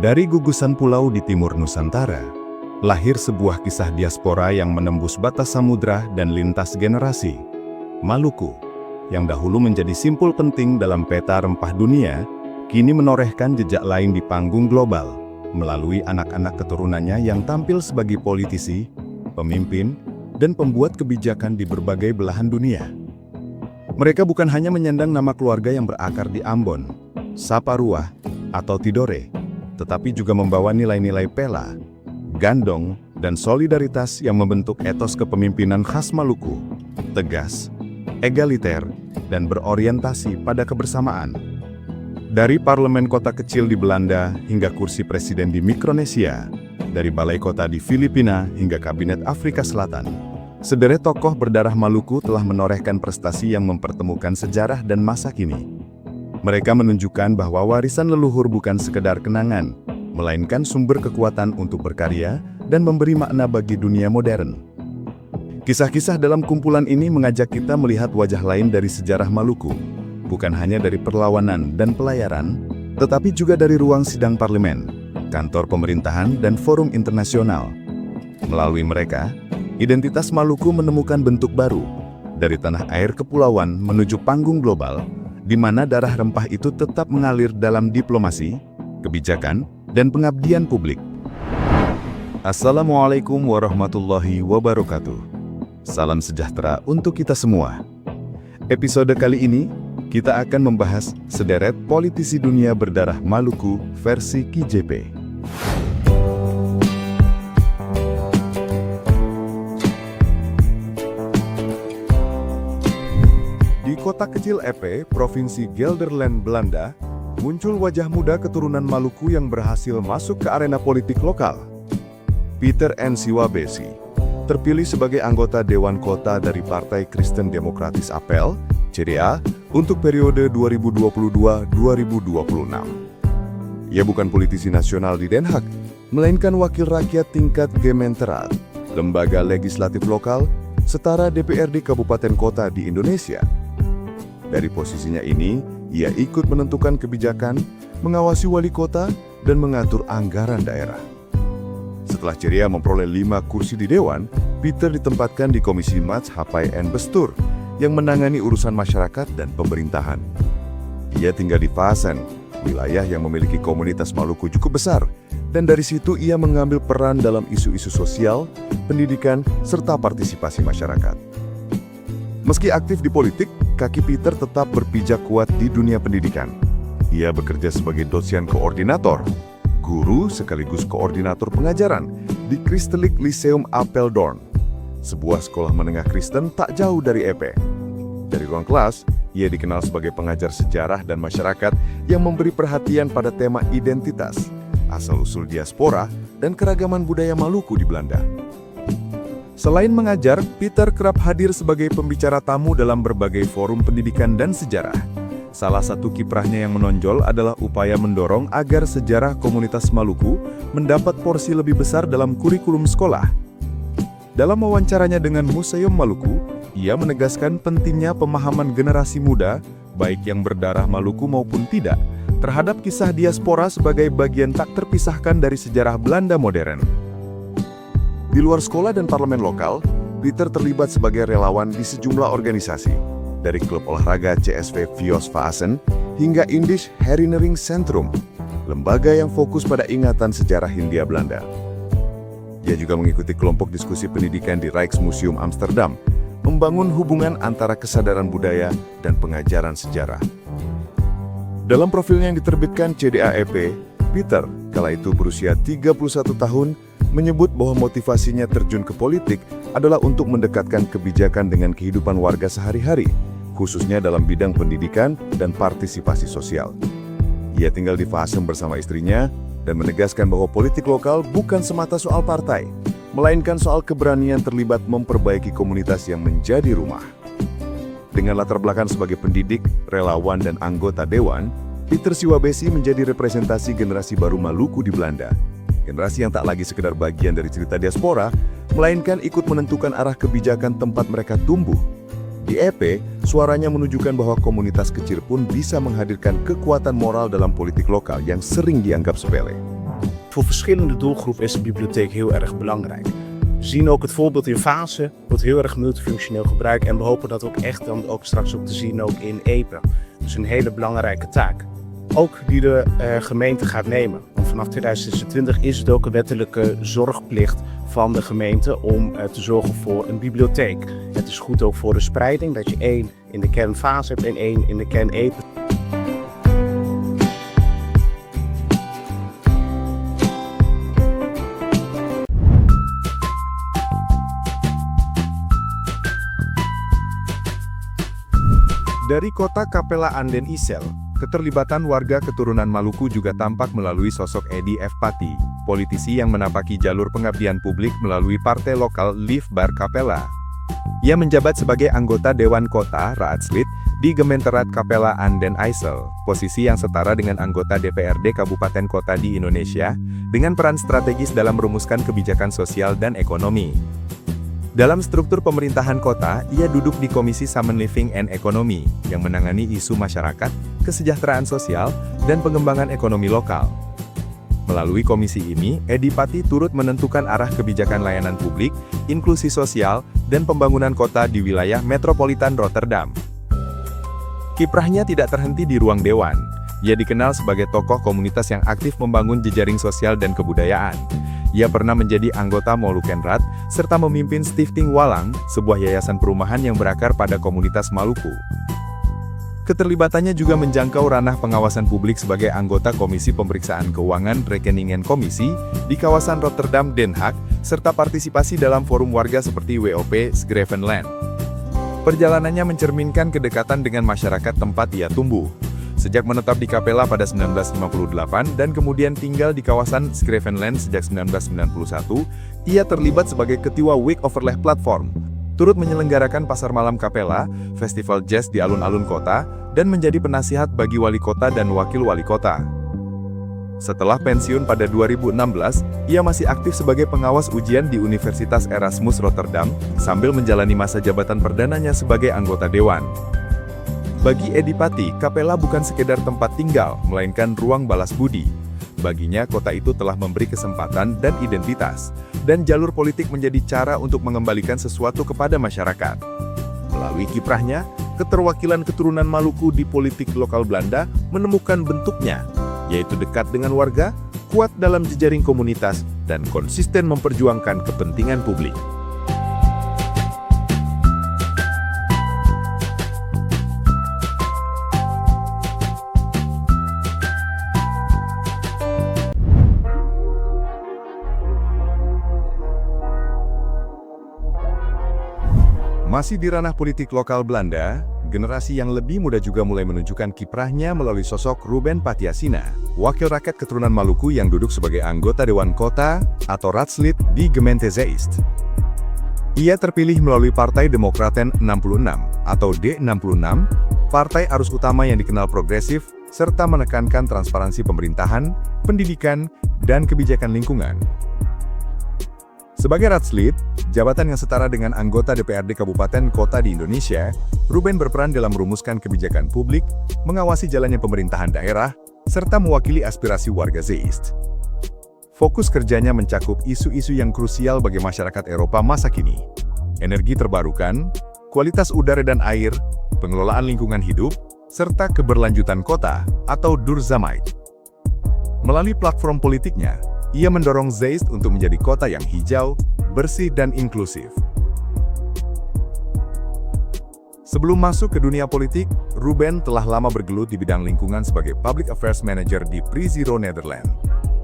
Dari gugusan pulau di timur Nusantara, lahir sebuah kisah diaspora yang menembus batas samudra dan lintas generasi. Maluku, yang dahulu menjadi simpul penting dalam peta rempah dunia, kini menorehkan jejak lain di panggung global, melalui anak-anak keturunannya yang tampil sebagai politisi, pemimpin, dan pembuat kebijakan di berbagai belahan dunia. Mereka bukan hanya menyandang nama keluarga yang berakar di Ambon, Saparua, atau Tidore, tetapi juga membawa nilai-nilai Pela, Gandong, dan solidaritas yang membentuk etos kepemimpinan khas Maluku, tegas, egaliter, dan berorientasi pada kebersamaan. Dari parlemen kota kecil di Belanda hingga kursi presiden di Mikronesia, dari balai kota di Filipina hingga kabinet Afrika Selatan, sederet tokoh berdarah Maluku telah menorehkan prestasi yang mempertemukan sejarah dan masa kini. Mereka menunjukkan bahwa warisan leluhur bukan sekedar kenangan, melainkan sumber kekuatan untuk berkarya dan memberi makna bagi dunia modern. Kisah-kisah dalam kumpulan ini mengajak kita melihat wajah lain dari sejarah Maluku, bukan hanya dari perlawanan dan pelayaran, tetapi juga dari ruang sidang parlemen, kantor pemerintahan, dan forum internasional. Melalui mereka, identitas Maluku menemukan bentuk baru, dari tanah air kepulauan menuju panggung global, di mana darah rempah itu tetap mengalir dalam diplomasi, kebijakan, dan pengabdian publik. Assalamualaikum warahmatullahi wabarakatuh. Salam sejahtera untuk kita semua. Episode kali ini, kita akan membahas sederet politisi dunia berdarah Maluku versi KJP. Di kota kecil Epe, Provinsi Gelderland, Belanda, muncul wajah muda keturunan Maluku yang berhasil masuk ke arena politik lokal. Pieter N. Siwabesi terpilih sebagai anggota Dewan Kota dari Partai Kristen Demokratis Apel, CDA, untuk periode 2022-2026. Ia bukan politisi nasional di Den Haag, melainkan wakil rakyat tingkat Gemeenteraad, lembaga legislatif lokal, setara DPRD Kabupaten Kota di Indonesia. Dari posisinya ini, ia ikut menentukan kebijakan, mengawasi wali kota, dan mengatur anggaran daerah. Setelah ceria memperoleh 5 kursi di Dewan, Pieter ditempatkan di Komisi Mats Hapai en Bestur, yang menangani urusan masyarakat dan pemerintahan. Ia tinggal di Fasen, wilayah yang memiliki komunitas Maluku cukup besar, dan dari situ ia mengambil peran dalam isu-isu sosial, pendidikan, serta partisipasi masyarakat. Meski aktif di politik, kaki Pieter tetap berpijak kuat di dunia pendidikan. Ia bekerja sebagai dosen koordinator, guru sekaligus koordinator pengajaran di Christelijk Lyceum Apeldoorn, sebuah sekolah menengah Kristen tak jauh dari Epe. Dari ruang kelas, ia dikenal sebagai pengajar sejarah dan masyarakat yang memberi perhatian pada tema identitas, asal-usul diaspora, dan keragaman budaya Maluku di Belanda. Selain mengajar, Pieter kerap hadir sebagai pembicara tamu dalam berbagai forum pendidikan dan sejarah. Salah satu kiprahnya yang menonjol adalah upaya mendorong agar sejarah komunitas Maluku mendapat porsi lebih besar dalam kurikulum sekolah. Dalam wawancaranya dengan Museum Maluku, ia menegaskan pentingnya pemahaman generasi muda, baik yang berdarah Maluku maupun tidak, terhadap kisah diaspora sebagai bagian tak terpisahkan dari sejarah Belanda modern. Di luar sekolah dan parlemen lokal, Pieter terlibat sebagai relawan di sejumlah organisasi, dari klub olahraga CSV Vios Fasen hingga Indisch Herinnering Centrum, lembaga yang fokus pada ingatan sejarah Hindia Belanda. Ia juga mengikuti kelompok diskusi pendidikan di Rijksmuseum Amsterdam, membangun hubungan antara kesadaran budaya dan pengajaran sejarah. Dalam profilnya yang diterbitkan CDA-EP, Pieter, kala itu berusia 31 tahun, menyebut bahwa motivasinya terjun ke politik adalah untuk mendekatkan kebijakan dengan kehidupan warga sehari-hari, khususnya dalam bidang pendidikan dan partisipasi sosial. Ia tinggal di Fasen bersama istrinya dan menegaskan bahwa politik lokal bukan semata soal partai, melainkan soal keberanian terlibat memperbaiki komunitas yang menjadi rumah. Dengan latar belakang sebagai pendidik, relawan, dan anggota dewan, Pieter Siwabesi menjadi representasi generasi baru Maluku di Belanda. Generasi yang tak lagi sekedar bagian dari cerita diaspora, melainkan ikut menentukan arah kebijakan tempat mereka tumbuh. Di EP, suaranya menunjukkan bahwa komunitas kecil pun bisa menghadirkan kekuatan moral dalam politik lokal yang sering dianggap sepele. Voor verschillende doelgroepen is de bibliotheek heel erg belangrijk. We zien ook het voorbeeld in Vaassen, wordt heel erg multifunctioneel gebruikt en we hopen dat ook echt dan ook straks ook te zien ook in Epe. Dus een hele belangrijke taak. Ook die de gemeente gaat nemen. Want vanaf 2026 is het ook een wettelijke zorgplicht van de gemeente om te zorgen voor een bibliotheek. Het is goed ook voor de spreiding dat je 1 in de kern Vaassen hebt en 1 in de kern Epe. Dari kota Capella Anden Isel, keterlibatan warga keturunan Maluku juga tampak melalui sosok Edi F. Pati, politisi yang menapaki jalur pengabdian publik melalui partai lokal Lief Bar Capella. Ia menjabat sebagai anggota Dewan Kota Raadslid di Gemeenteraad Capella Anden Isel, posisi yang setara dengan anggota DPRD Kabupaten Kota di Indonesia, dengan peran strategis dalam merumuskan kebijakan sosial dan ekonomi. Dalam struktur pemerintahan kota, ia duduk di Komisi Samen Living and Economy, yang menangani isu masyarakat, kesejahteraan sosial, dan pengembangan ekonomi lokal. Melalui komisi ini, Edi Pati turut menentukan arah kebijakan layanan publik, inklusi sosial, dan pembangunan kota di wilayah metropolitan Rotterdam. Kiprahnya tidak terhenti di ruang dewan. Ia dikenal sebagai tokoh komunitas yang aktif membangun jejaring sosial dan kebudayaan. Ia pernah menjadi anggota Molukenraad, serta memimpin Stichting Walang, sebuah yayasan perumahan yang berakar pada komunitas Maluku. Keterlibatannya juga menjangkau ranah pengawasan publik sebagai anggota Komisi Pemeriksaan Keuangan Rekeningen Komisi di kawasan Rotterdam, Den Haag, serta partisipasi dalam forum warga seperti WOP Schrevenland. Perjalanannya mencerminkan kedekatan dengan masyarakat tempat ia tumbuh. Sejak menetap di Capella pada 1958 dan kemudian tinggal di kawasan Schrevenland sejak 1991, ia terlibat sebagai ketua Week Overleg Platform, turut menyelenggarakan pasar malam Capella, festival jazz di alun-alun kota, dan menjadi penasihat bagi wali kota dan wakil wali kota. Setelah pensiun pada 2016, ia masih aktif sebagai pengawas ujian di Universitas Erasmus Rotterdam, sambil menjalani masa jabatan perdananya sebagai anggota dewan. Bagi Edi Pati, Capella bukan sekedar tempat tinggal, melainkan ruang balas budi. Baginya, kota itu telah memberi kesempatan dan identitas, dan jalur politik menjadi cara untuk mengembalikan sesuatu kepada masyarakat. Melalui kiprahnya, keterwakilan keturunan Maluku di politik lokal Belanda menemukan bentuknya, yaitu dekat dengan warga, kuat dalam jejaring komunitas, dan konsisten memperjuangkan kepentingan publik. Masih di ranah politik lokal Belanda, generasi yang lebih muda juga mulai menunjukkan kiprahnya melalui sosok Ruben Patiasina, wakil rakyat keturunan Maluku yang duduk sebagai anggota Dewan Kota atau Raadslid di Gemeente Zeist. Ia terpilih melalui Partai Democraten 66 atau D66, partai arus utama yang dikenal progresif, serta menekankan transparansi pemerintahan, pendidikan, dan kebijakan lingkungan. Sebagai Raadslid, jabatan yang setara dengan anggota DPRD Kabupaten Kota di Indonesia, Ruben berperan dalam merumuskan kebijakan publik, mengawasi jalannya pemerintahan daerah, serta mewakili aspirasi warga Zeist. Fokus kerjanya mencakup isu-isu yang krusial bagi masyarakat Eropa masa kini: energi terbarukan, kualitas udara dan air, pengelolaan lingkungan hidup, serta keberlanjutan kota atau Duurzamheid. Melalui platform politiknya, ia mendorong Zeist untuk menjadi kota yang hijau, bersih, dan inklusif. Sebelum masuk ke dunia politik, Ruben telah lama bergelut di bidang lingkungan sebagai Public Affairs Manager di PreZero Nederland,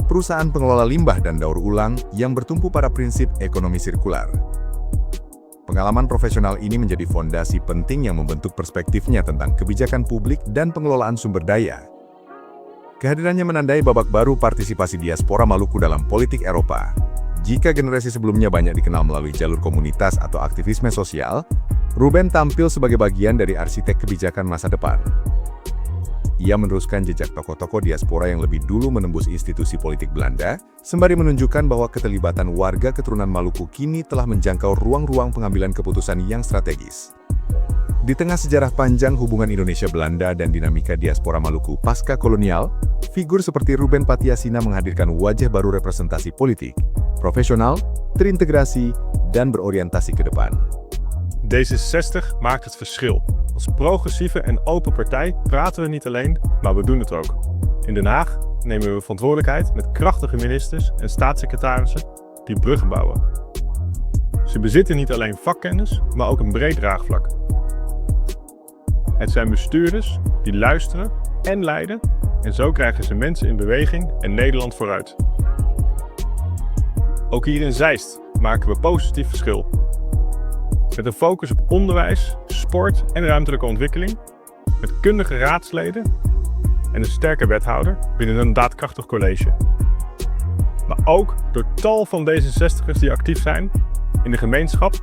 perusahaan pengelola limbah dan daur ulang yang bertumpu pada prinsip ekonomi sirkular. Pengalaman profesional ini menjadi fondasi penting yang membentuk perspektifnya tentang kebijakan publik dan pengelolaan sumber daya. Kehadirannya menandai babak baru partisipasi diaspora Maluku dalam politik Eropa. Jika generasi sebelumnya banyak dikenal melalui jalur komunitas atau aktivisme sosial, Ruben tampil sebagai bagian dari arsitek kebijakan masa depan. Ia meneruskan jejak tokoh-tokoh diaspora yang lebih dulu menembus institusi politik Belanda, sembari menunjukkan bahwa keterlibatan warga keturunan Maluku kini telah menjangkau ruang-ruang pengambilan keputusan yang strategis. Di tengah sejarah panjang hubungan Indonesia-Belanda dan dinamika diaspora Maluku pasca kolonial, figur seperti Ruben Patiasina menghadirkan wajah baru representasi politik, profesional, terintegrasi, dan beroriëntatie ke depan. D66 maakt het verschil. Als progressieve en open partij praten we niet alleen, maar we doen het ook. In Den Haag nemen we verantwoordelijkheid met krachtige ministers en staatssecretarissen die bruggen bouwen. Ze bezitten niet alleen vakkennis, maar ook een breed draagvlak. Het zijn bestuurders die luisteren en leiden en zo krijgen ze mensen in beweging en Nederland vooruit. Ook hier in Zeist maken we positief verschil. Met een focus op onderwijs, sport en ruimtelijke ontwikkeling, met kundige raadsleden en een sterke wethouder binnen een daadkrachtig college. Maar ook door tal van D66'ers die actief zijn in de gemeenschap,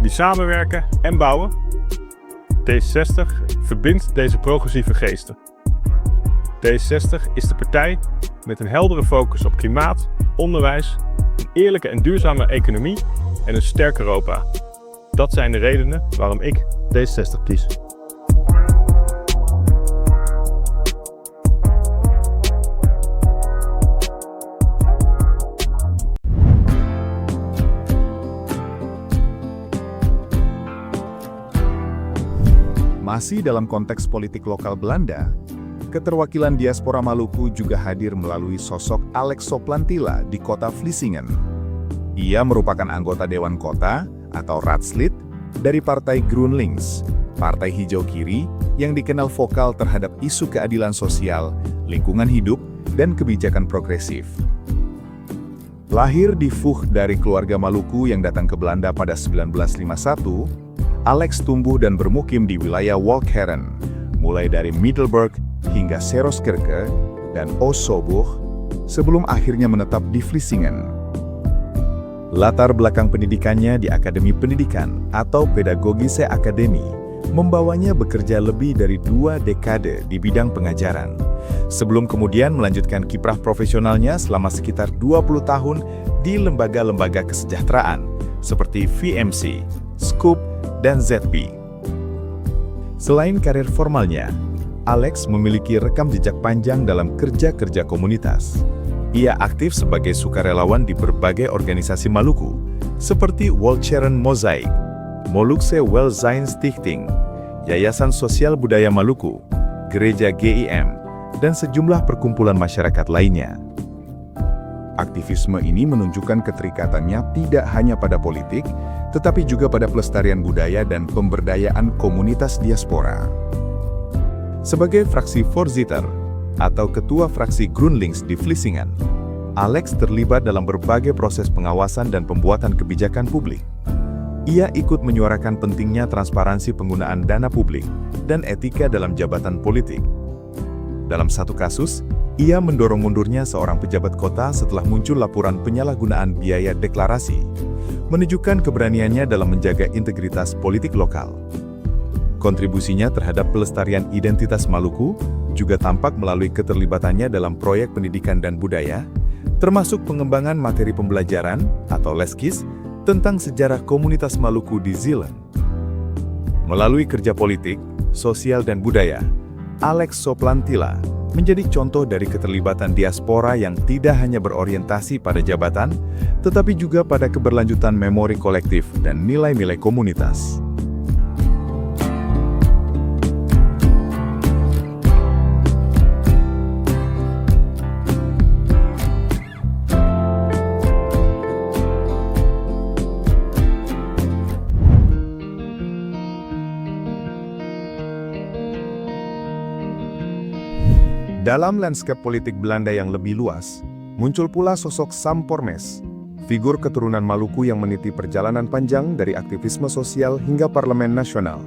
die samenwerken en bouwen. D66 verbindt deze progressieve geesten. D66 is de partij met een heldere focus op klimaat, onderwijs, een eerlijke en duurzame economie en een sterk Europa. Dat zijn de redenen waarom ik D66 kies. Masih dalam konteks politik lokal Belanda, keterwakilan diaspora Maluku juga hadir melalui sosok Alex Soplantila di kota Vlissingen. Ia merupakan anggota Dewan Kota atau Raadslid dari Partai GroenLinks, Partai Hijau Kiri yang dikenal vokal terhadap isu keadilan sosial, lingkungan hidup, dan kebijakan progresif. Lahir di Vught dari keluarga Maluku yang datang ke Belanda pada 1951, Alex tumbuh dan bermukim di wilayah Walcheren, mulai dari Middelburg hingga Seroskerke dan Oostzoburg, sebelum akhirnya menetap di Vlissingen. Latar belakang pendidikannya di Akademi Pendidikan atau Pedagogische Akademie membawanya bekerja lebih dari 2 dekade di bidang pengajaran, sebelum kemudian melanjutkan kiprah profesionalnya selama sekitar 20 tahun di lembaga-lembaga kesejahteraan seperti VMC, Scoop, dan ZB. Selain karir formalnya, Alex memiliki rekam jejak panjang dalam kerja-kerja komunitas. Ia aktif sebagai sukarelawan di berbagai organisasi Maluku, seperti Walcheren Mosaic, Molukse Welzijnsstichting, Yayasan Sosial Budaya Maluku, Gereja GIM, dan sejumlah perkumpulan masyarakat lainnya. Aktivisme ini menunjukkan keterikatannya tidak hanya pada politik, tetapi juga pada pelestarian budaya dan pemberdayaan komunitas diaspora. Sebagai fraksi Voorzitter, atau ketua fraksi GroenLinks di Vlissingen, Alex terlibat dalam berbagai proses pengawasan dan pembuatan kebijakan publik. Ia ikut menyuarakan pentingnya transparansi penggunaan dana publik dan etika dalam jabatan politik. Dalam satu kasus, ia mendorong mundurnya seorang pejabat kota setelah muncul laporan penyalahgunaan biaya deklarasi, menunjukkan keberaniannya dalam menjaga integritas politik lokal. Kontribusinya terhadap pelestarian identitas Maluku juga tampak melalui keterlibatannya dalam proyek pendidikan dan budaya, termasuk pengembangan materi pembelajaran atau leskis tentang sejarah komunitas Maluku di Zeeland. Melalui kerja politik, sosial, dan budaya, Alex Soplantila menjadi contoh dari keterlibatan diaspora yang tidak hanya berorientasi pada jabatan, tetapi juga pada keberlanjutan memori kolektif dan nilai-nilai komunitas. Dalam lanskap politik Belanda yang lebih luas, muncul pula sosok Sam Pormes, figur keturunan Maluku yang meniti perjalanan panjang dari aktivisme sosial hingga parlemen nasional.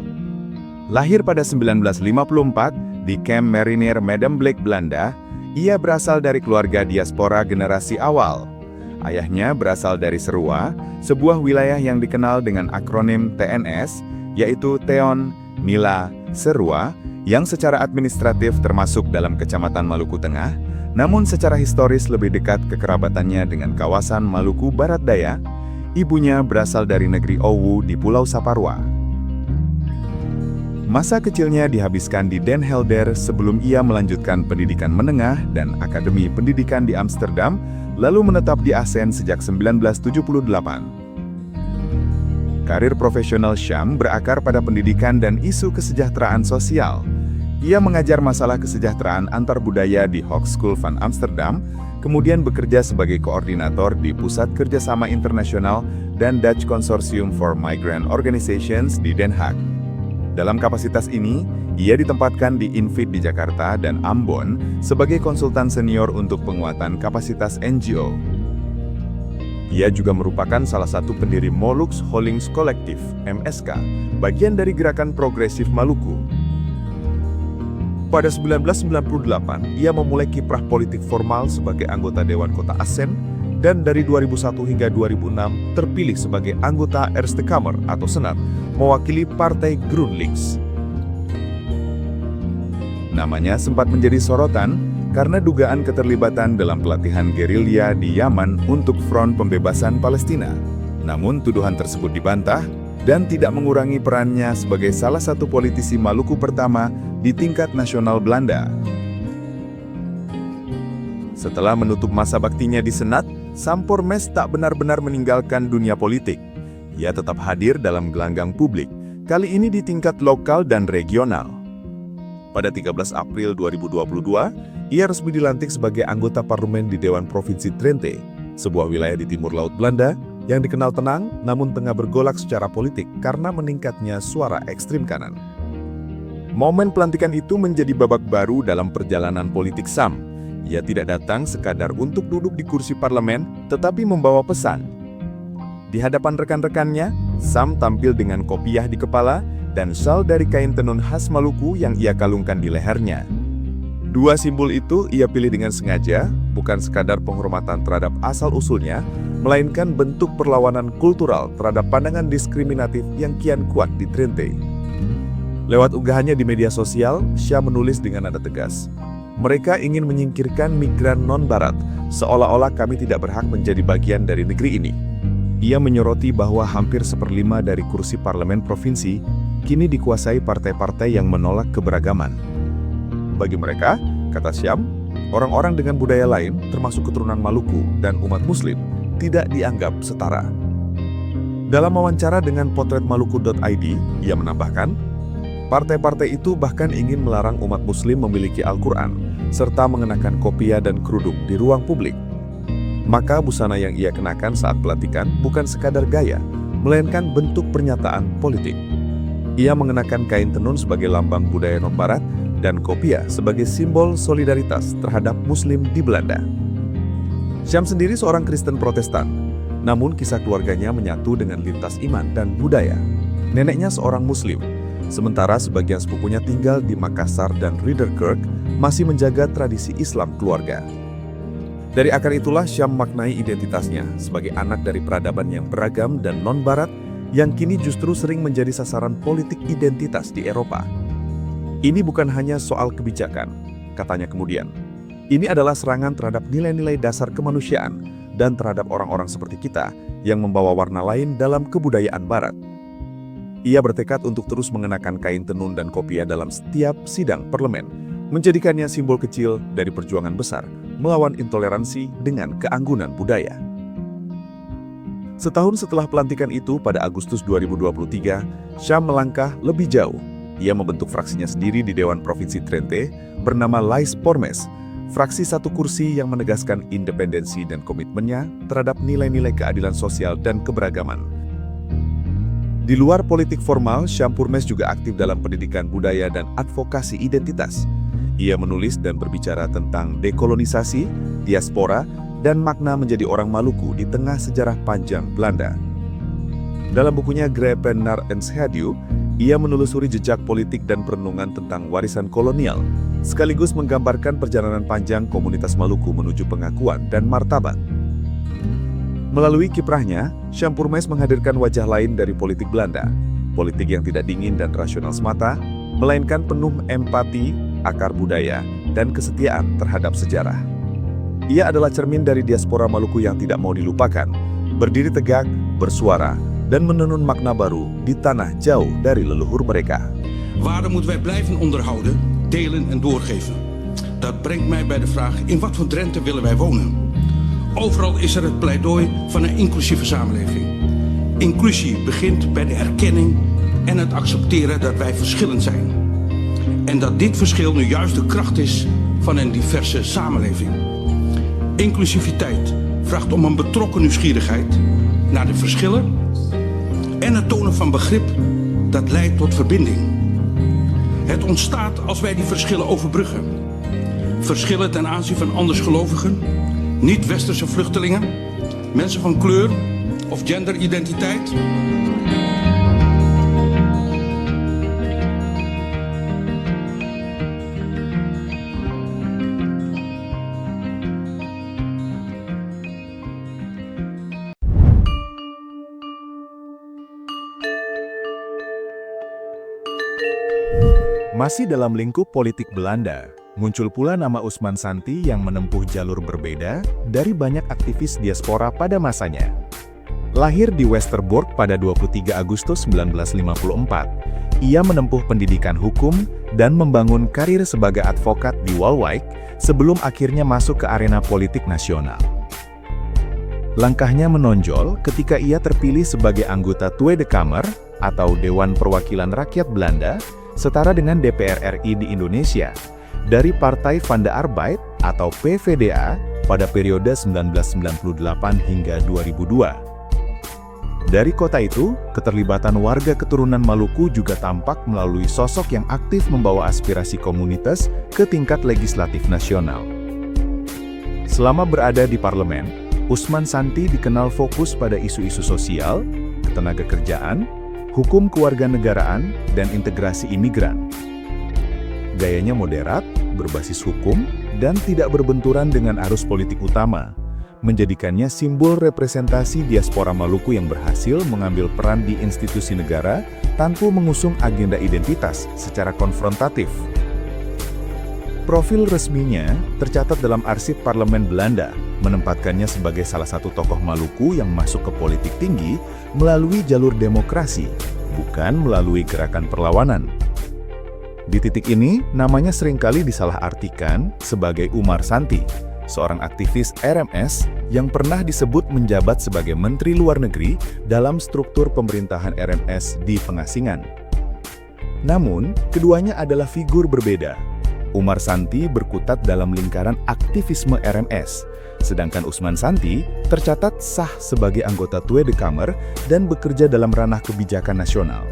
Lahir pada 1954 di Camp Marinier Medemblik, Belanda, ia berasal dari keluarga diaspora generasi awal. Ayahnya berasal dari Serua, sebuah wilayah yang dikenal dengan akronim TNS, yaitu Theon Nila Serua, yang secara administratif termasuk dalam Kecamatan Maluku Tengah, namun secara historis lebih dekat kekerabatannya dengan kawasan Maluku Barat Daya. Ibunya berasal dari negeri Owu di Pulau Saparua. Masa kecilnya dihabiskan di Den Helder sebelum ia melanjutkan pendidikan menengah dan Akademi Pendidikan di Amsterdam, lalu menetap di Assen sejak 1978. Karir profesional Syam berakar pada pendidikan dan isu kesejahteraan sosial. Ia mengajar masalah kesejahteraan antar budaya di Hogeschool van Amsterdam, kemudian bekerja sebagai koordinator di Pusat Kerjasama Internasional dan Dutch Consortium for Migrant Organizations di Den Haag. Dalam kapasitas ini, ia ditempatkan di Infid di Jakarta dan Ambon sebagai konsultan senior untuk penguatan kapasitas NGO. Ia juga merupakan salah satu pendiri Molux Holdings Collective, MSK, bagian dari Gerakan Progresif Maluku. Pada 1998, ia memulai kiprah politik formal sebagai anggota Dewan Kota Assen, dan dari 2001 hingga 2006 terpilih sebagai anggota Eerste Kamer atau Senat, mewakili Partai GroenLinks. Namanya sempat menjadi sorotan karena dugaan keterlibatan dalam pelatihan gerilya di Yaman untuk Front Pembebasan Palestina. Namun tuduhan tersebut dibantah dan tidak mengurangi perannya sebagai salah satu politisi Maluku pertama di tingkat nasional Belanda. Setelah menutup masa baktinya di Senat, Sampoermes tak benar-benar meninggalkan dunia politik. Ia tetap hadir dalam gelanggang publik, kali ini di tingkat lokal dan regional. Pada 13 April 2022, ia resmi dilantik sebagai anggota parlemen di Dewan Provinsi Drenthe, sebuah wilayah di timur laut Belanda yang dikenal tenang namun tengah bergolak secara politik karena meningkatnya suara ekstrim kanan. Momen pelantikan itu menjadi babak baru dalam perjalanan politik Sam. Ia tidak datang sekadar untuk duduk di kursi parlemen, tetapi membawa pesan. Di hadapan rekan-rekannya, Sam tampil dengan kopiah di kepala dan syal dari kain tenun khas Maluku yang ia kalungkan di lehernya. Dua simbol itu ia pilih dengan sengaja, bukan sekadar penghormatan terhadap asal-usulnya, melainkan bentuk perlawanan kultural terhadap pandangan diskriminatif yang kian kuat di Drenthe. Lewat unggahannya di media sosial, Syah menulis dengan nada tegas, "Mereka ingin menyingkirkan migran non-barat, seolah-olah kami tidak berhak menjadi bagian dari negeri ini." Ia menyoroti bahwa hampir 1/5 dari kursi parlemen provinsi kini dikuasai partai-partai yang menolak keberagaman. Bagi mereka, kata Syam, orang-orang dengan budaya lain, termasuk keturunan Maluku dan umat Muslim, tidak dianggap setara. Dalam wawancara dengan potretmaluku.id, ia menambahkan, partai-partai itu bahkan ingin melarang umat Muslim memiliki Al-Quran, serta mengenakan kopiah dan kerudung di ruang publik. Maka busana yang ia kenakan saat pelantikan bukan sekadar gaya, melainkan bentuk pernyataan politik. Ia mengenakan kain tenun sebagai lambang budaya non-barat dan kopiah sebagai simbol solidaritas terhadap Muslim di Belanda. Syam sendiri seorang Kristen Protestan, namun kisah keluarganya menyatu dengan lintas iman dan budaya. Neneknya seorang Muslim, sementara sebagian sepupunya tinggal di Makassar dan Ridderkerk, masih menjaga tradisi Islam keluarga. Dari akar itulah Syam maknai identitasnya sebagai anak dari peradaban yang beragam dan non-barat yang kini justru sering menjadi sasaran politik identitas di Eropa. Ini bukan hanya soal kebijakan, katanya kemudian. Ini adalah serangan terhadap nilai-nilai dasar kemanusiaan dan terhadap orang-orang seperti kita yang membawa warna lain dalam kebudayaan Barat. Ia bertekad untuk terus mengenakan kain tenun dan kopiah dalam setiap sidang parlemen, menjadikannya simbol kecil dari perjuangan besar melawan intoleransi dengan keanggunan budaya. Setahun setelah pelantikan itu pada Agustus 2023, Syam melangkah lebih jauh. Ia membentuk fraksinya sendiri di Dewan Provinsi Drenthe bernama Lijstpormes, fraksi satu kursi yang menegaskan independensi dan komitmennya terhadap nilai-nilai keadilan sosial dan keberagaman. Di luar politik formal, Sampoermes juga aktif dalam pendidikan budaya dan advokasi identitas. Ia menulis dan berbicara tentang dekolonisasi, diaspora, dan makna menjadi orang Maluku di tengah sejarah panjang Belanda. Dalam bukunya Grepen naar Enschede, ia menelusuri jejak politik dan perenungan tentang warisan kolonial, sekaligus menggambarkan perjalanan panjang komunitas Maluku menuju pengakuan dan martabat. Melalui kiprahnya, Sampoermes menghadirkan wajah lain dari politik Belanda, politik yang tidak dingin dan rasional semata, melainkan penuh empati, akar budaya, dan kesetiaan terhadap sejarah. Ia adalah cermin dari diaspora Maluku yang tidak mau dilupakan, berdiri tegak, bersuara, dan menenun makna baru di tanah jauh dari leluhur mereka. Waarden moeten wij blijven onderhouden, delen en doorgeven. Dat brengt mij bij de vraag, in wat voor Drenthe willen wij wonen? Overal is er het pleidooi van een inclusieve samenleving. Inclusie begint bij de erkenning en het accepteren dat wij verschillend zijn. En dat dit verschil nu juist de kracht is van een diverse samenleving. Inclusiviteit vraagt om een betrokken nieuwsgierigheid naar de verschillen en het tonen van begrip dat leidt tot verbinding. Het ontstaat als wij die verschillen overbruggen. Verschillen ten aanzien van andersgelovigen, niet-westerse vluchtelingen, mensen van kleur of genderidentiteit. Masih dalam lingkup politik Belanda, muncul pula nama Usman Santi yang menempuh jalur berbeda dari banyak aktivis diaspora pada masanya. Lahir di Westerbork pada 23 Agustus 1954, ia menempuh pendidikan hukum dan membangun karir sebagai advokat di Waalwijk sebelum akhirnya masuk ke arena politik nasional. Langkahnya menonjol ketika ia terpilih sebagai anggota Tweede Kamer atau Dewan Perwakilan Rakyat Belanda, setara dengan DPR RI di Indonesia, dari Partai van de Arbeid atau PVDA pada periode 1998 hingga 2002. Dari kota itu, keterlibatan warga keturunan Maluku juga tampak melalui sosok yang aktif membawa aspirasi komunitas ke tingkat legislatif nasional. Selama berada di parlemen, Usman Santi dikenal fokus pada isu-isu sosial, ketenagakerjaan, hukum kewarganegaraan, dan integrasi imigran. Gayanya moderat, berbasis hukum, dan tidak berbenturan dengan arus politik utama, menjadikannya simbol representasi diaspora Maluku yang berhasil mengambil peran di institusi negara tanpa mengusung agenda identitas secara konfrontatif. Profil resminya tercatat dalam arsip Parlemen Belanda, menempatkannya sebagai salah satu tokoh Maluku yang masuk ke politik tinggi melalui jalur demokrasi, bukan melalui gerakan perlawanan. Di titik ini, namanya seringkali disalahartikan sebagai Umar Santi, seorang aktivis RMS yang pernah disebut menjabat sebagai Menteri Luar Negeri dalam struktur pemerintahan RMS di pengasingan. Namun, keduanya adalah figur berbeda. Umar Santi berkutat dalam lingkaran aktivisme RMS, sedangkan Usman Santi tercatat sah sebagai anggota Tweede Kamer dan bekerja dalam ranah kebijakan nasional.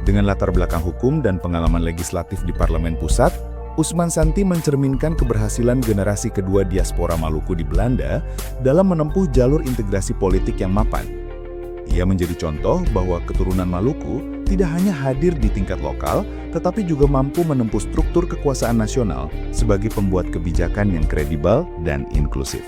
Dengan latar belakang hukum dan pengalaman legislatif di Parlemen Pusat, Usman Santi mencerminkan keberhasilan generasi kedua diaspora Maluku di Belanda dalam menempuh jalur integrasi politik yang mapan. Ia menjadi contoh bahwa keturunan Maluku tidak hanya hadir di tingkat lokal, tetapi juga mampu menempuh struktur kekuasaan nasional sebagai pembuat kebijakan yang kredibel dan inklusif.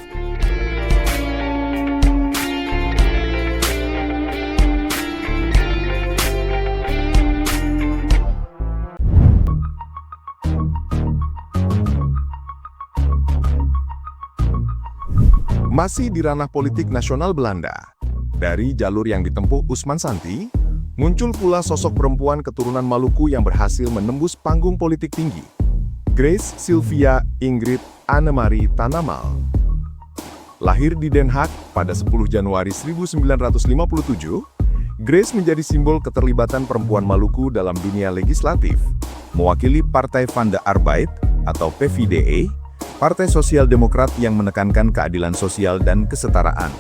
Masih di ranah politik nasional Belanda, dari jalur yang ditempuh Usman Santi, muncul pula sosok perempuan keturunan Maluku yang berhasil menembus panggung politik tinggi, Grace Sylvia Ingrid Annemarie Tanamal. Lahir di Den Haag pada 10 Januari 1957, Grace menjadi simbol keterlibatan perempuan Maluku dalam dunia legislatif, mewakili Partai van de Arbeid atau PVDA, Partai Sosial Demokrat yang menekankan keadilan sosial dan kesetaraan.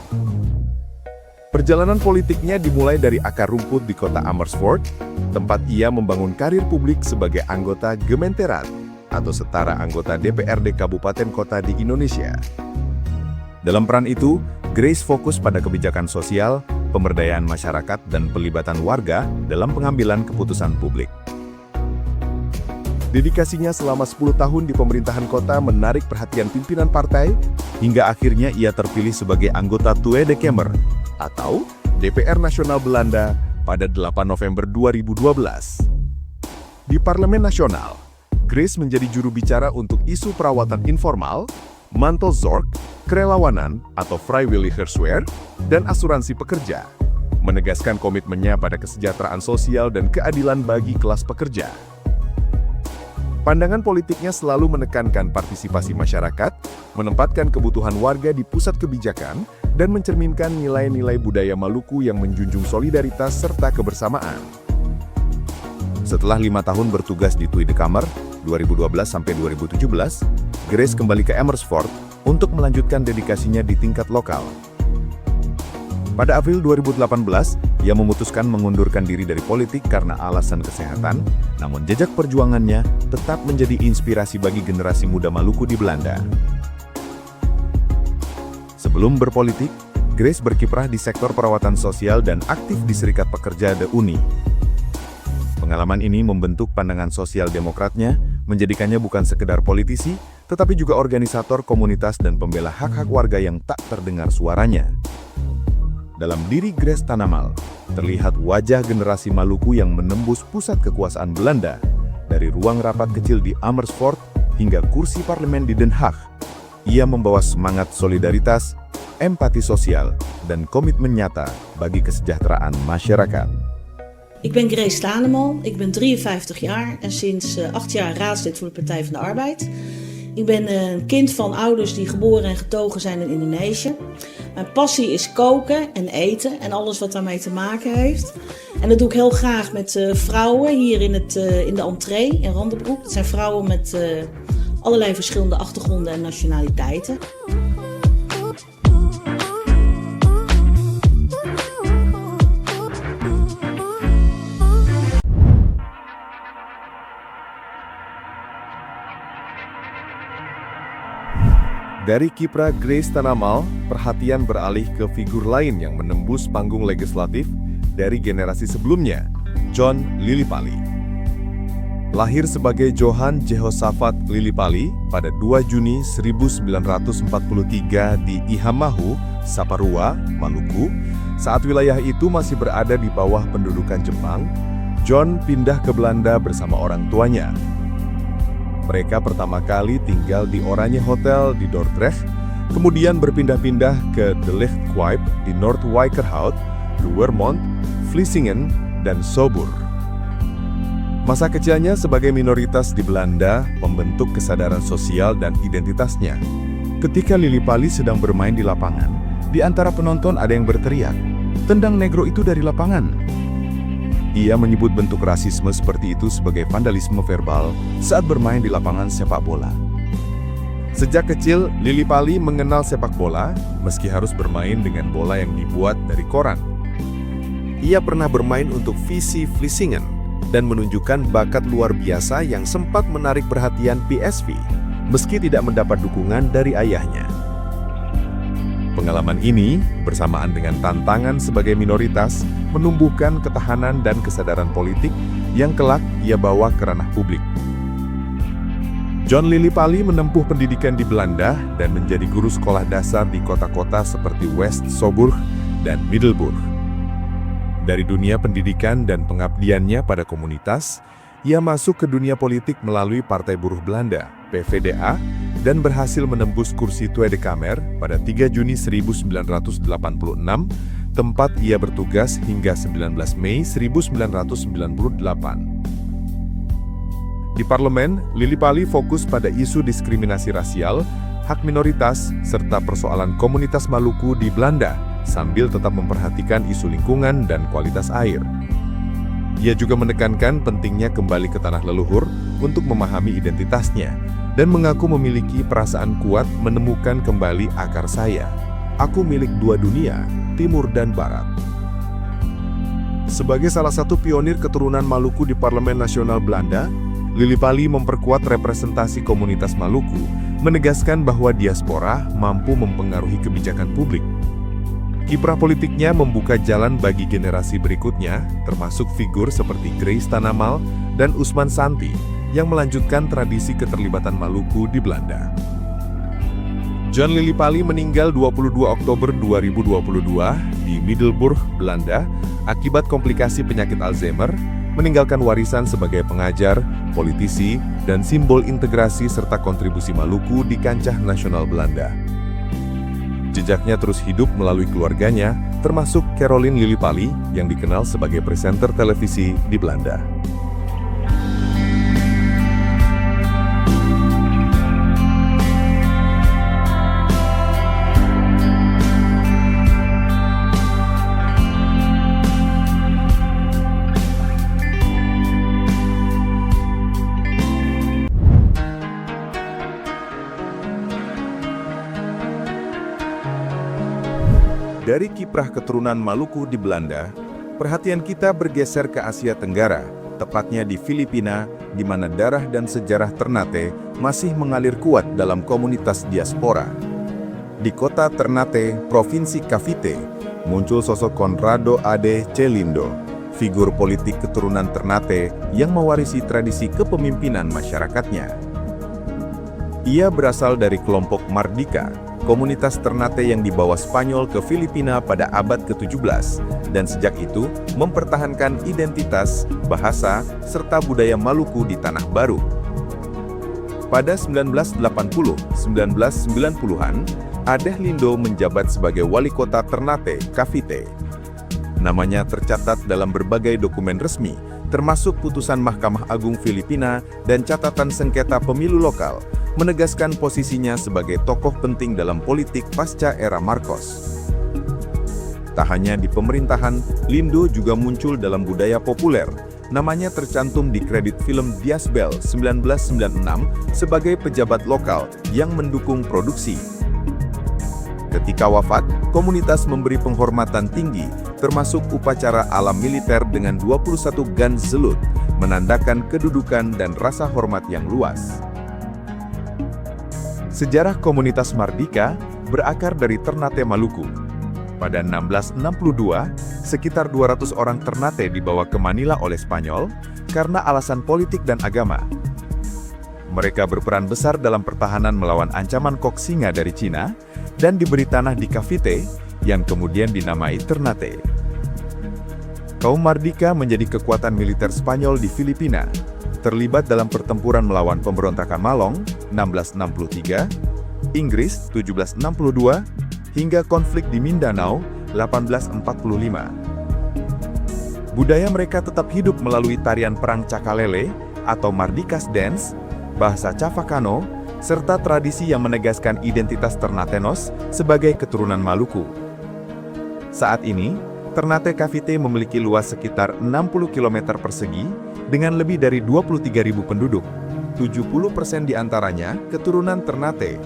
Perjalanan politiknya dimulai dari akar rumput di kota Amersfoort, tempat ia membangun karir publik sebagai anggota Gemeenteraad atau setara anggota DPRD Kabupaten Kota di Indonesia. Dalam peran itu, Grace fokus pada kebijakan sosial, pemberdayaan masyarakat, dan pelibatan warga dalam pengambilan keputusan publik. Dedikasinya selama 10 tahun di pemerintahan kota menarik perhatian pimpinan partai, hingga akhirnya ia terpilih sebagai anggota Tweede Kamer atau DPR Nasional Belanda pada 8 November 2012. Di Parlemen Nasional, Grace menjadi juru bicara untuk isu perawatan informal, mantelzorg, kerelawanan atau vrijwilligerswerk, dan asuransi pekerja, menegaskan komitmennya pada kesejahteraan sosial dan keadilan bagi kelas pekerja. Pandangan politiknya selalu menekankan partisipasi masyarakat, menempatkan kebutuhan warga di pusat kebijakan, dan mencerminkan nilai-nilai budaya Maluku yang menjunjung solidaritas serta kebersamaan. Setelah 5 tahun bertugas di Tui de Kamer, 2012-2017, Grace kembali ke Amersfoort untuk melanjutkan dedikasinya di tingkat lokal. Pada April 2018, ia memutuskan mengundurkan diri dari politik karena alasan kesehatan, namun jejak perjuangannya tetap menjadi inspirasi bagi generasi muda Maluku di Belanda. Sebelum berpolitik, Grace berkiprah di sektor perawatan sosial dan aktif di Serikat Pekerja de Unie. Pengalaman ini membentuk pandangan sosial demokratnya, menjadikannya bukan sekedar politisi, tetapi juga organisator komunitas dan pembela hak-hak warga yang tak terdengar suaranya. Dalam diri Grace Tanamal, terlihat wajah generasi Maluku yang menembus pusat kekuasaan Belanda, dari ruang rapat kecil di Amersfoort hingga kursi parlemen di Den Haag. Ia membawa semangat solidaritas, empati sosial, dan komitmen nyata bagi kesejahteraan masyarakat. Ik ben Grace Tanamal, ik ben 53 jaar en sinds 8 jaar raadslid voor de Partij van de Arbeid. Ik ben een kind van ouders die geboren en getogen zijn in Indonesië. Mijn passie is koken en eten en alles wat daarmee te maken heeft. En dat doe ik heel graag met vrouwen hier in de entree in Randebroek. Het zijn vrouwen met allerlei verschillende achtergronden en nationaliteiten. Dari kiprah Grace Tanamal, perhatian beralih ke figur lain yang menembus panggung legislatif dari generasi sebelumnya, John Lillipali. Lahir sebagai Johan Jehoshaphat Lillipali pada 2 Juni 1943 di Ihamahu, Saparua, Maluku, saat wilayah itu masih berada di bawah pendudukan Jepang, John pindah ke Belanda bersama orang tuanya. Mereka pertama kali tinggal di Oranje Hotel di Dordrecht, kemudian berpindah-pindah ke De Lichtquip di Noordwijkerhout, Roermond, Vlissingen, dan Sobur. Masa kecilnya sebagai minoritas di Belanda membentuk kesadaran sosial dan identitasnya. Ketika Lillipali sedang bermain di lapangan, di antara penonton ada yang berteriak, "Tendang negro itu dari lapangan!" Ia menyebut bentuk rasisme seperti itu sebagai vandalisme verbal saat bermain di lapangan sepak bola. Sejak kecil, Lillipali mengenal sepak bola meski harus bermain dengan bola yang dibuat dari koran. Ia pernah bermain untuk VC Vlissingen dan menunjukkan bakat luar biasa yang sempat menarik perhatian PSV meski tidak mendapat dukungan dari ayahnya. Pengalaman ini, bersamaan dengan tantangan sebagai minoritas, menumbuhkan ketahanan dan kesadaran politik yang kelak ia bawa ke ranah publik. John Lillipali menempuh pendidikan di Belanda dan menjadi guru sekolah dasar di kota-kota seperti West Sobur dan Middelburg. Dari dunia pendidikan dan pengabdiannya pada komunitas, ia masuk ke dunia politik melalui Partai Buruh Belanda, PVDA, dan berhasil menembus kursi Tweede Kamer pada 3 Juni 1986, tempat ia bertugas hingga 19 Mei 1998. Di parlemen, Lillipali fokus pada isu diskriminasi rasial, hak minoritas, serta persoalan komunitas Maluku di Belanda, sambil tetap memperhatikan isu lingkungan dan kualitas air. Ia juga menekankan pentingnya kembali ke tanah leluhur untuk memahami identitasnya dan mengaku memiliki perasaan kuat menemukan kembali akar saya. Aku milik dua dunia, timur dan barat. Sebagai salah satu pionir keturunan Maluku di Parlemen Nasional Belanda, Lillipali memperkuat representasi komunitas Maluku, menegaskan bahwa diaspora mampu mempengaruhi kebijakan publik. Kiprah politiknya membuka jalan bagi generasi berikutnya, termasuk figur seperti Grace Tanamal dan Usman Santi, yang melanjutkan tradisi keterlibatan Maluku di Belanda. John Lillipali meninggal 22 Oktober 2022 di Middelburg, Belanda, akibat komplikasi penyakit Alzheimer, meninggalkan warisan sebagai pengajar, politisi, dan simbol integrasi serta kontribusi Maluku di kancah nasional Belanda. Jejaknya terus hidup melalui keluarganya, termasuk Caroline Lilipali yang dikenal sebagai presenter televisi di Belanda. Dari kiprah keturunan Maluku di Belanda, perhatian kita bergeser ke Asia Tenggara, tepatnya di Filipina, di mana darah dan sejarah Ternate masih mengalir kuat dalam komunitas diaspora. Di kota Ternate, Provinsi Cavite, muncul sosok Conrado Ade Celindo, figur politik keturunan Ternate yang mewarisi tradisi kepemimpinan masyarakatnya. Ia berasal dari kelompok Mardika, komunitas Ternate yang dibawa Spanyol ke Filipina pada abad ke-17, dan sejak itu mempertahankan identitas, bahasa, serta budaya Maluku di Tanah Baru. Pada 1980-1990-an, Adeh Lindo menjabat sebagai wali kota Ternate, Cavite. Namanya tercatat dalam berbagai dokumen resmi, termasuk putusan Mahkamah Agung Filipina dan catatan sengketa pemilu lokal, menegaskan posisinya sebagai tokoh penting dalam politik pasca era Marcos. Tak hanya di pemerintahan, Lindo juga muncul dalam budaya populer. Namanya tercantum di kredit film Dias Bell 1996 sebagai pejabat lokal yang mendukung produksi. Ketika wafat, komunitas memberi penghormatan tinggi, termasuk upacara alam militer dengan 21 guns zelut, menandakan kedudukan dan rasa hormat yang luas. Sejarah komunitas Mardika berakar dari Ternate Maluku. Pada 1662, sekitar 200 orang Ternate dibawa ke Manila oleh Spanyol karena alasan politik dan agama. Mereka berperan besar dalam pertahanan melawan ancaman kok singa dari Cina dan diberi tanah di Cavite yang kemudian dinamai Ternate. Kaum Mardika menjadi kekuatan militer Spanyol di Filipina, terlibat dalam pertempuran melawan pemberontakan Malong 1663, Inggris 1762, hingga konflik di Mindanao 1845. Budaya mereka tetap hidup melalui tarian perang Cakalele atau Mardikas Dance, bahasa Chavacano, serta tradisi yang menegaskan identitas Ternatenos sebagai keturunan Maluku. Saat ini, Ternate Cavite memiliki luas sekitar 60 km persegi dengan lebih dari 23.000 penduduk. 70% diantaranya keturunan Ternate.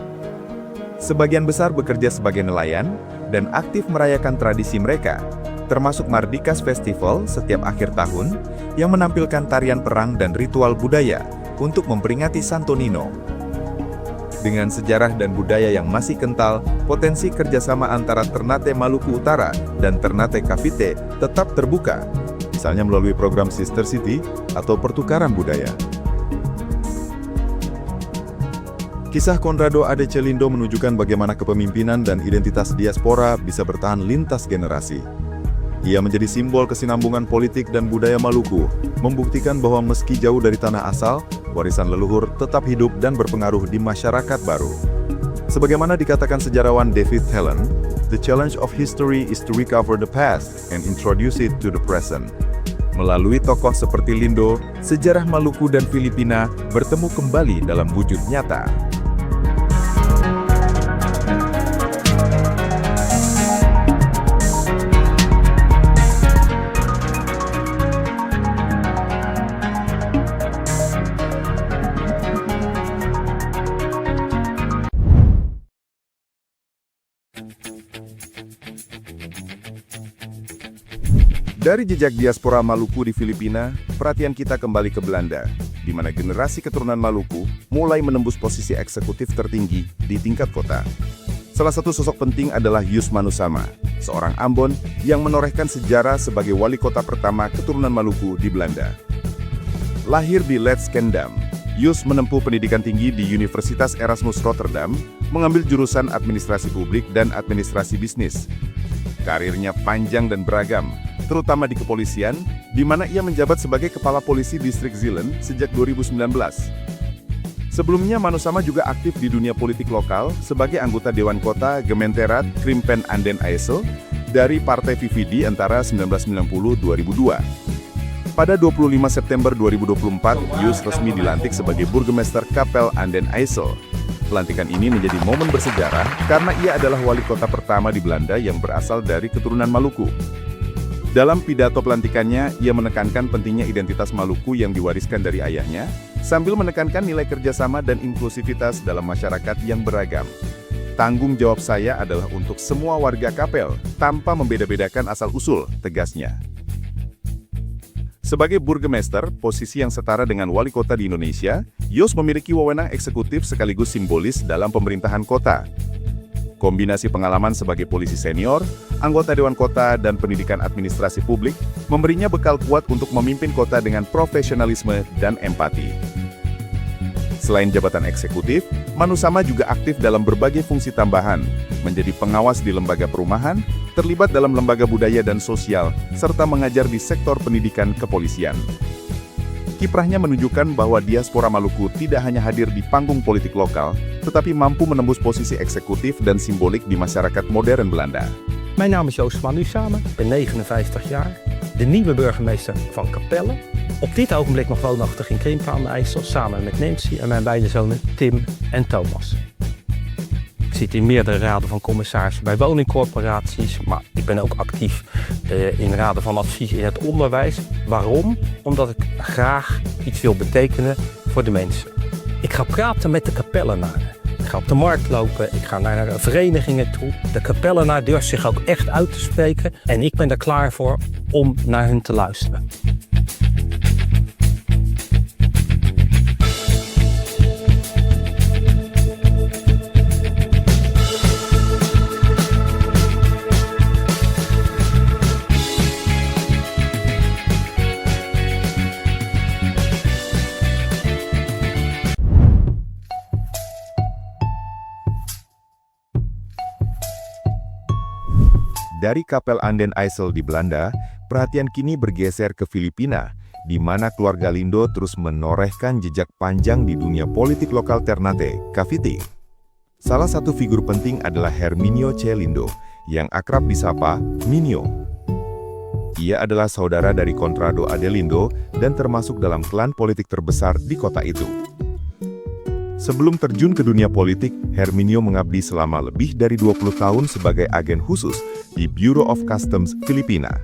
Sebagian besar bekerja sebagai nelayan dan aktif merayakan tradisi mereka, termasuk Mardikas Festival setiap akhir tahun yang menampilkan tarian perang dan ritual budaya untuk memperingati Santo Nino. Dengan sejarah dan budaya yang masih kental, potensi kerjasama antara Ternate Maluku Utara dan Ternate Cavite tetap terbuka, misalnya melalui program Sister City atau pertukaran budaya. Kisah Conrado Ade Celindo menunjukkan bagaimana kepemimpinan dan identitas diaspora bisa bertahan lintas generasi. Ia menjadi simbol kesinambungan politik dan budaya Maluku, membuktikan bahwa meski jauh dari tanah asal, warisan leluhur tetap hidup dan berpengaruh di masyarakat baru. Sebagaimana dikatakan sejarawan David Helen, the challenge of history is to recover the past and introduce it to the present. Melalui tokoh seperti Lindo, sejarah Maluku dan Filipina bertemu kembali dalam wujud nyata. Dari jejak diaspora Maluku di Filipina, perhatian kita kembali ke Belanda, di mana generasi keturunan Maluku mulai menembus posisi eksekutif tertinggi di tingkat kota. Salah satu sosok penting adalah Yus Manusama, seorang Ambon yang menorehkan sejarah sebagai wali kota pertama keturunan Maluku di Belanda. Lahir di Leidschendam, Yus menempuh pendidikan tinggi di Universitas Erasmus Rotterdam, mengambil jurusan administrasi publik dan administrasi bisnis. Karirnya panjang dan beragam, terutama di kepolisian, di mana ia menjabat sebagai Kepala Polisi Distrik Zeeland sejak 2019. Sebelumnya, Manusama juga aktif di dunia politik lokal sebagai anggota Dewan Kota Gementerat Krimpen Anden IJssel dari Partai VVD antara 1990-2002. Pada 25 September 2024, Yus resmi dilantik sebagai Burgemeester Kapel Anden IJssel. Pelantikan ini menjadi momen bersejarah karena ia adalah wali kota pertama di Belanda yang berasal dari keturunan Maluku. Dalam pidato pelantikannya, ia menekankan pentingnya identitas Maluku yang diwariskan dari ayahnya, sambil menekankan nilai kerjasama dan inklusivitas dalam masyarakat yang beragam. Tanggung jawab saya adalah untuk semua warga Kapel, tanpa membeda-bedakan asal-usul, tegasnya. Sebagai Burgemeester, posisi yang setara dengan wali kota di Indonesia, Yus memiliki wewenang eksekutif sekaligus simbolis dalam pemerintahan kota. Kombinasi pengalaman sebagai polisi senior, anggota Dewan Kota, dan pendidikan administrasi publik memberinya bekal kuat untuk memimpin kota dengan profesionalisme dan empati. Selain jabatan eksekutif, Manusama juga aktif dalam berbagai fungsi tambahan, menjadi pengawas di lembaga perumahan, terlibat dalam lembaga budaya dan sosial, serta mengajar di sektor pendidikan kepolisian. Kiprahnya menunjukkan bahwa diaspora Maluku tidak hanya hadir di panggung politik lokal, tetapi mampu menembus posisi eksekutif dan simbolik di masyarakat modern Belanda. Mijn naam is Joost Manusama, ik ben 59 jaar, de nieuwe burgemeester van Capelle. Op dit ogenblik nog woonachtig in Krimpen aan de IJssel, samen met Nancy en mijn beide zonen Tim en Thomas. Ik zit in meerdere raden van commissarissen bij woningcorporaties, maar ik ben ook actief in raden van advies in het onderwijs. Waarom? Omdat ik graag iets wil betekenen voor de mensen. Ik ga praten met de Kapellenaren. Ik ga op de markt lopen, ik ga naar verenigingen toe. De Kapellenaar durft zich ook echt uit te spreken en ik ben er klaar voor om naar hun te luisteren. Dari Kapel Anden IJssel di Belanda, perhatian kini bergeser ke Filipina, di mana keluarga Lindo terus menorehkan jejak panjang di dunia politik lokal Ternate, Cavite. Salah satu figur penting adalah Herminio C. Lindo, yang akrab disapa Minio. Ia adalah saudara dari Conrado Adelindo dan termasuk dalam klan politik terbesar di kota itu. Sebelum terjun ke dunia politik, Herminio mengabdi selama lebih dari 20 tahun sebagai agen khusus di Bureau of Customs Filipina.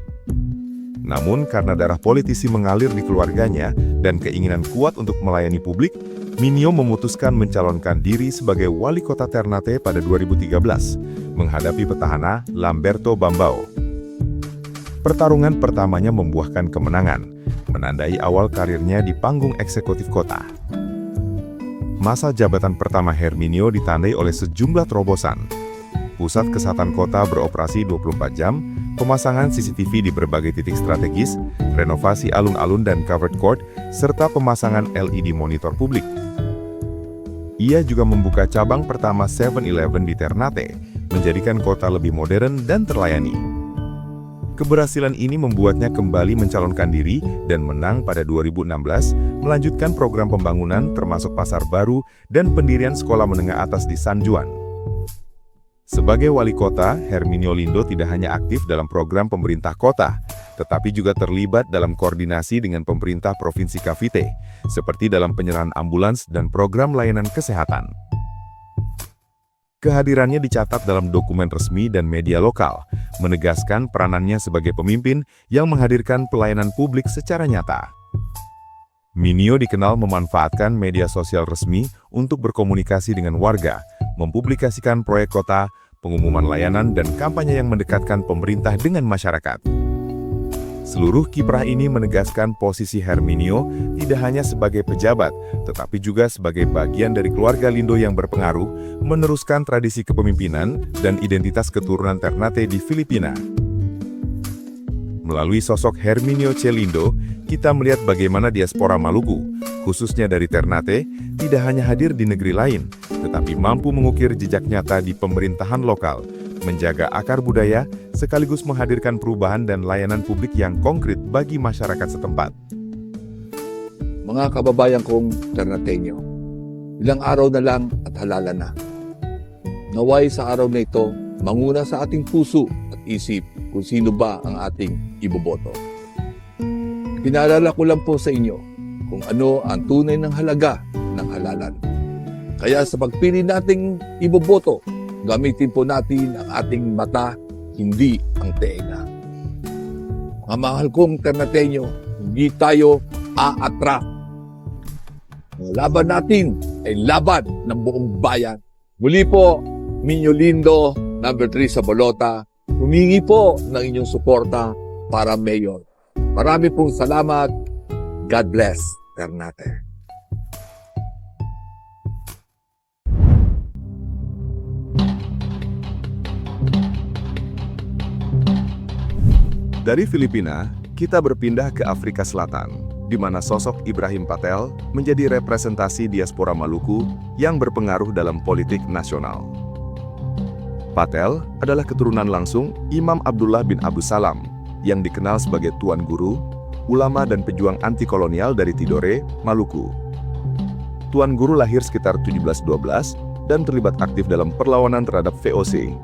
Namun karena darah politisi mengalir di keluarganya dan keinginan kuat untuk melayani publik, Minio memutuskan mencalonkan diri sebagai wali kota Ternate pada 2013, menghadapi petahana Lamberto Bambao. Pertarungan pertamanya membuahkan kemenangan, menandai awal karirnya di panggung eksekutif kota. Masa jabatan pertama Herminio ditandai oleh sejumlah terobosan. Pusat kesehatan kota beroperasi 24 jam, pemasangan CCTV di berbagai titik strategis, renovasi alun-alun dan covered court, serta pemasangan LED monitor publik. Ia juga membuka cabang pertama 7-Eleven di Ternate, menjadikan kota lebih modern dan terlayani. Keberhasilan ini membuatnya kembali mencalonkan diri dan menang pada 2016, melanjutkan program pembangunan termasuk pasar baru dan pendirian sekolah menengah atas di San Juan. Sebagai wali kota, Herminio Lindo tidak hanya aktif dalam program pemerintah kota, tetapi juga terlibat dalam koordinasi dengan pemerintah Provinsi Cavite, seperti dalam penyerahan ambulans dan program layanan kesehatan. Kehadirannya dicatat dalam dokumen resmi dan media lokal, menegaskan peranannya sebagai pemimpin yang menghadirkan pelayanan publik secara nyata. Minio dikenal memanfaatkan media sosial resmi untuk berkomunikasi dengan warga, mempublikasikan proyek kota, pengumuman layanan, dan kampanye yang mendekatkan pemerintah dengan masyarakat. Seluruh kiprah ini menegaskan posisi Herminio tidak hanya sebagai pejabat, tetapi juga sebagai bagian dari keluarga Lindo yang berpengaruh, meneruskan tradisi kepemimpinan dan identitas keturunan Ternate di Filipina. Melalui sosok Herminio C. Lindo, kita melihat bagaimana diaspora Maluku, khususnya dari Ternate, tidak hanya hadir di negeri lain, tetapi mampu mengukir jejak nyata di pemerintahan lokal, menjaga akar budaya, sekaligus menghadirkan perubahan dan layanan publik yang konkret bagi masyarakat setempat. Mga kababayan kong Ternateño, Ilang araw na lang at halala na. Naway sa araw na ito, manguna sa ating puso at isip kung sino ba ang ating iboboto. Pinaalala ko lang po sa inyo kung ano ang tunay ng halaga ng halalan. Kaya sa pagpili nating iboboto, gamitin po natin ang ating mata, hindi ang tenga. Mga mahal kong Ternateño, hindi tayo aatra. Ang laban natin ay laban ng buong bayan. Muli po, Minyo Lindo, number 3 sa Bolota, humingi po ng inyong suporta para mayor. Marami pong salamat. God bless, Ternate. Dari Filipina, kita berpindah ke Afrika Selatan, di mana sosok Ibrahim Patel menjadi representasi diaspora Maluku yang berpengaruh dalam politik nasional. Patel adalah keturunan langsung Imam Abdullah bin Abu Salam, yang dikenal sebagai Tuan Guru, ulama dan pejuang anti-kolonial dari Tidore, Maluku. Tuan Guru lahir sekitar 1712 dan terlibat aktif dalam perlawanan terhadap VOC.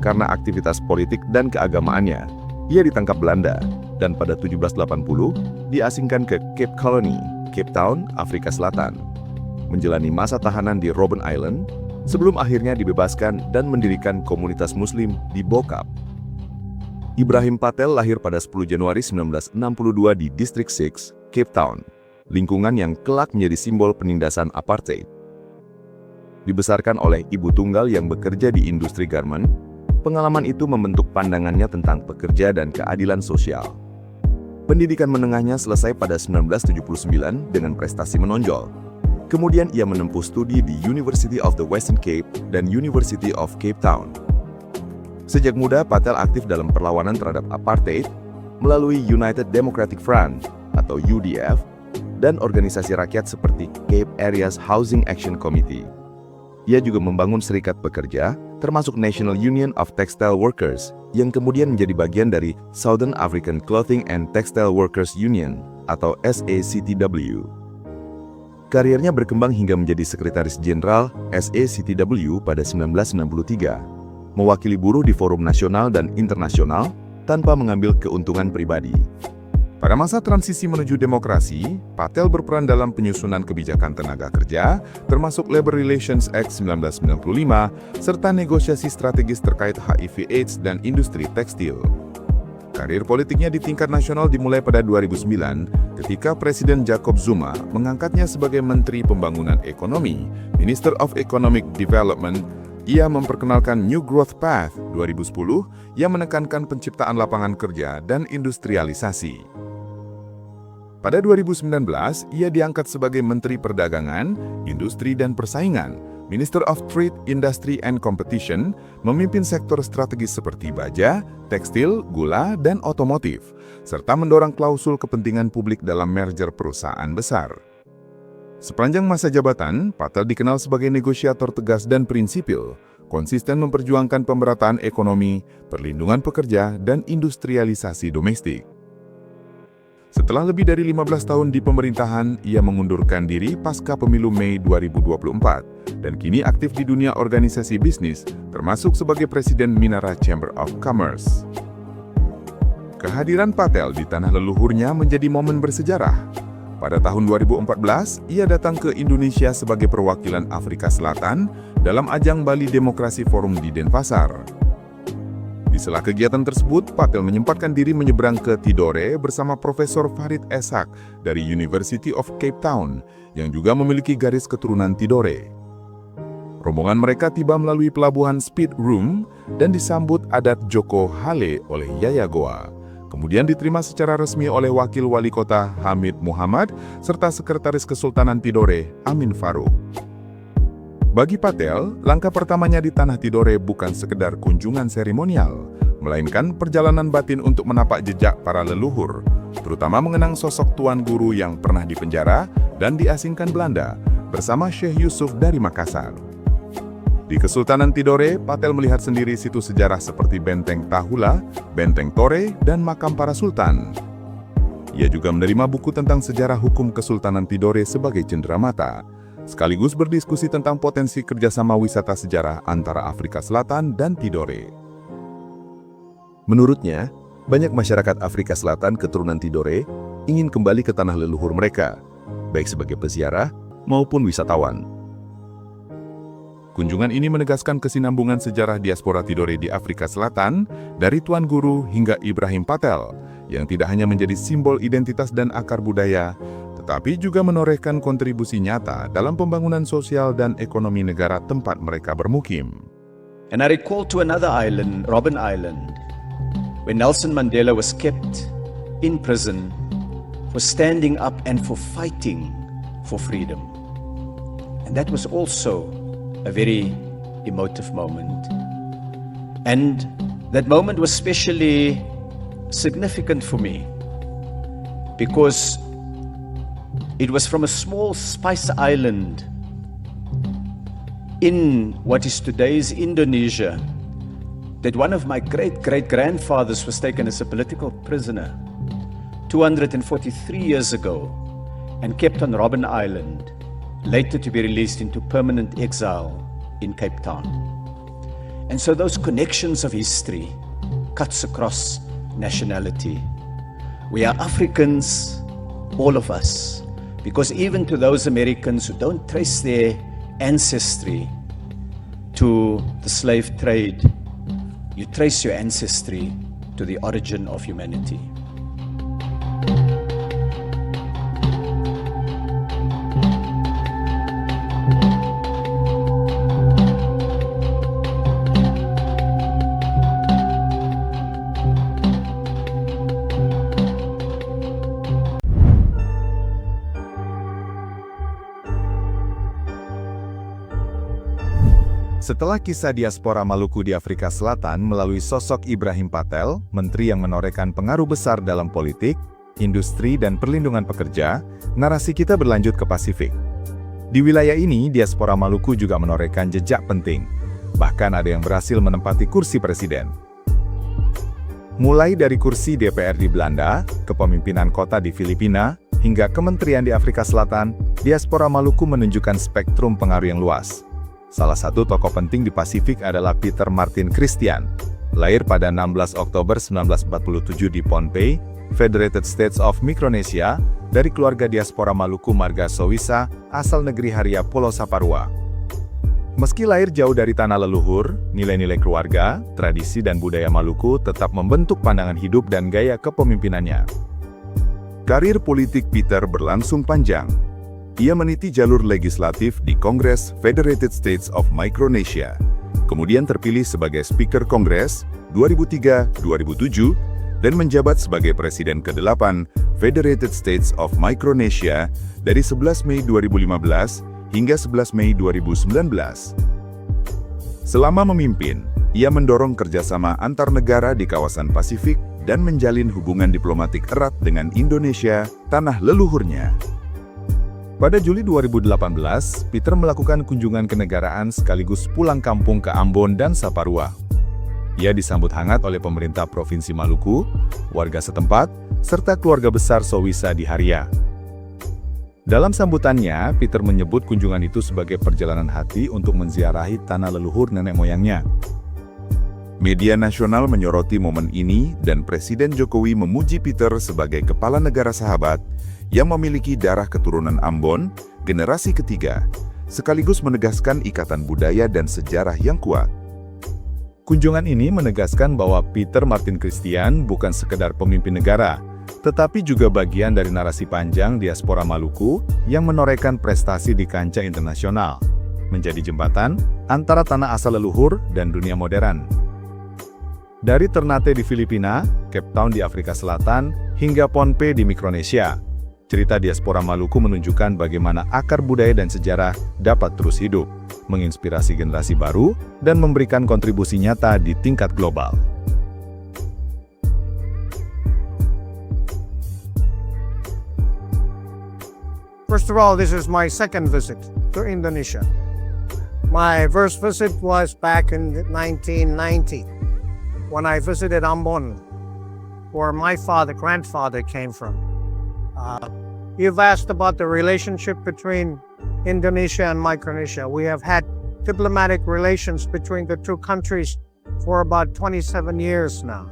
Karena aktivitas politik dan keagamaannya, ia ditangkap Belanda dan pada 1780 diasingkan ke Cape Colony, Cape Town, Afrika Selatan. Menjalani masa tahanan di Robben Island sebelum akhirnya dibebaskan dan mendirikan komunitas muslim di Bokap. Ibrahim Patel lahir pada 10 Januari 1962 di Distrik 6, Cape Town, lingkungan yang kelak menjadi simbol penindasan apartheid. Dibesarkan oleh ibu tunggal yang bekerja di industri garment, pengalaman itu membentuk pandangannya tentang pekerja dan keadilan sosial. Pendidikan menengahnya selesai pada 1979 dengan prestasi menonjol. Kemudian ia menempuh studi di University of the Western Cape dan University of Cape Town. Sejak muda, Patel aktif dalam perlawanan terhadap apartheid melalui United Democratic Front atau UDF dan organisasi rakyat seperti Cape Areas Housing Action Committee. Ia juga membangun serikat pekerja, termasuk National Union of Textile Workers, yang kemudian menjadi bagian dari Southern African Clothing and Textile Workers Union, atau SACTW. Karirnya berkembang hingga menjadi Sekretaris Jenderal SACTW pada 1963, mewakili buruh di forum nasional dan internasional tanpa mengambil keuntungan pribadi. Pada masa transisi menuju demokrasi, Patel berperan dalam penyusunan kebijakan tenaga kerja, termasuk Labor Relations Act 1995, serta negosiasi strategis terkait HIV/AIDS dan industri tekstil. Karir politiknya di tingkat nasional dimulai pada 2009, ketika Presiden Jacob Zuma mengangkatnya sebagai Menteri Pembangunan Ekonomi, Minister of Economic Development. Ia memperkenalkan New Growth Path 2010 yang menekankan penciptaan lapangan kerja dan industrialisasi. Pada 2019, ia diangkat sebagai Menteri Perdagangan, Industri dan Persaingan, Minister of Trade, Industry and Competition, memimpin sektor strategis seperti baja, tekstil, gula, dan otomotif, serta mendorong klausul kepentingan publik dalam merger perusahaan besar. Sepanjang masa jabatan, Patel dikenal sebagai negosiator tegas dan prinsipil, konsisten memperjuangkan pemerataan ekonomi, perlindungan pekerja, dan industrialisasi domestik. Setelah lebih dari 15 tahun di pemerintahan, ia mengundurkan diri pasca pemilu Mei 2024 dan kini aktif di dunia organisasi bisnis, termasuk sebagai Presiden Minara Chamber of Commerce. Kehadiran Patel di tanah leluhurnya menjadi momen bersejarah. Pada tahun 2014, ia datang ke Indonesia sebagai perwakilan Afrika Selatan dalam ajang Bali Demokrasi Forum di Denpasar. Di sela kegiatan tersebut, Patel menyempatkan diri menyeberang ke Tidore bersama Profesor Farid Eshak dari University of Cape Town, yang juga memiliki garis keturunan Tidore. Rombongan mereka tiba melalui pelabuhan Speed Room dan disambut adat Joko Hale oleh Yaya Goa. Kemudian diterima secara resmi oleh Wakil Wali Kota Hamid Muhammad serta Sekretaris Kesultanan Tidore Amin Farouk. Bagi Patel, langkah pertamanya di tanah Tidore bukan sekedar kunjungan seremonial, melainkan perjalanan batin untuk menapak jejak para leluhur, terutama mengenang sosok Tuan Guru yang pernah dipenjara dan diasingkan Belanda bersama Syekh Yusuf dari Makassar. Di Kesultanan Tidore, Patel melihat sendiri situs sejarah seperti Benteng Tahula, Benteng Tore, dan Makam Para Sultan. Ia juga menerima buku tentang sejarah hukum Kesultanan Tidore sebagai cenderamata, sekaligus berdiskusi tentang potensi kerjasama wisata sejarah antara Afrika Selatan dan Tidore. Menurutnya, banyak masyarakat Afrika Selatan keturunan Tidore ingin kembali ke tanah leluhur mereka, baik sebagai peziarah maupun wisatawan. Kunjungan ini menegaskan kesinambungan sejarah diaspora Tidore di Afrika Selatan dari Tuan Guru hingga Ibrahim Patel, yang tidak hanya menjadi simbol identitas dan akar budaya, tetapi juga menorehkan kontribusi nyata dalam pembangunan sosial dan ekonomi negara tempat mereka bermukim. And I recall to another island, Robben Island, where Nelson Mandela was kept in prison for standing up and for fighting for freedom. And that was also a very emotive moment. And that moment was especially significant for me because it was from a small spice island in what is today's Indonesia that one of my great-great-grandfathers was taken as a political prisoner 243 years ago and kept on Robben Island, later to be released into permanent exile in Cape Town. And so those connections of history cuts across nationality. We are Africans, all of us, because even to those Americans who don't trace their ancestry to the slave trade, you trace your ancestry to the origin of humanity. Setelah kisah diaspora Maluku di Afrika Selatan melalui sosok Ibrahim Patel, menteri yang menorehkan pengaruh besar dalam politik, industri, dan perlindungan pekerja, narasi kita berlanjut ke Pasifik. Di wilayah ini, diaspora Maluku juga menorehkan jejak penting. Bahkan ada yang berhasil menempati kursi presiden. Mulai dari kursi DPR di Belanda, kepemimpinan kota di Filipina, hingga kementerian di Afrika Selatan, diaspora Maluku menunjukkan spektrum pengaruh yang luas. Salah satu tokoh penting di Pasifik adalah Peter Martin Christian, lahir pada 16 Oktober 1947 di Pohnpei, Federated States of Micronesia, dari keluarga diaspora Maluku marga Sowisa, asal negeri Haria Pulau Saparua. Meski lahir jauh dari tanah leluhur, nilai-nilai keluarga, tradisi dan budaya Maluku tetap membentuk pandangan hidup dan gaya kepemimpinannya. Karir politik Peter berlangsung panjang. Ia meniti jalur legislatif di Kongres Federated States of Micronesia, kemudian terpilih sebagai Speaker Kongres 2003-2007 dan menjabat sebagai Presiden ke-8 Federated States of Micronesia dari 11 Mei 2015 hingga 11 Mei 2019. Selama memimpin, ia mendorong kerjasama antar negara di kawasan Pasifik dan menjalin hubungan diplomatik erat dengan Indonesia, tanah leluhurnya. Pada Juli 2018, Peter melakukan kunjungan kenegaraan sekaligus pulang kampung ke Ambon dan Saparua. Ia disambut hangat oleh pemerintah Provinsi Maluku, warga setempat, serta keluarga besar Sowisa di Haria. Dalam sambutannya, Peter menyebut kunjungan itu sebagai perjalanan hati untuk menziarahi tanah leluhur nenek moyangnya. Media nasional menyoroti momen ini dan Presiden Jokowi memuji Peter sebagai kepala negara sahabat yang memiliki darah keturunan Ambon, generasi ketiga, sekaligus menegaskan ikatan budaya dan sejarah yang kuat. Kunjungan ini menegaskan bahwa Peter Martin Christian bukan sekedar pemimpin negara, tetapi juga bagian dari narasi panjang diaspora Maluku yang menorehkan prestasi di kancah internasional, menjadi jembatan antara tanah asal leluhur dan dunia modern. Dari Ternate di Filipina, Cape Town di Afrika Selatan, hingga Pohnpei di Mikronesia, cerita diaspora Maluku menunjukkan bagaimana akar budaya dan sejarah dapat terus hidup, menginspirasi generasi baru, dan memberikan kontribusi nyata di tingkat global. First of all, this is my second visit to Indonesia. My first visit was back in 1990 when I visited Ambon, where my grandfather came from. You've asked about the relationship between Indonesia and Micronesia. We have had diplomatic relations between the two countries for about 27 years now.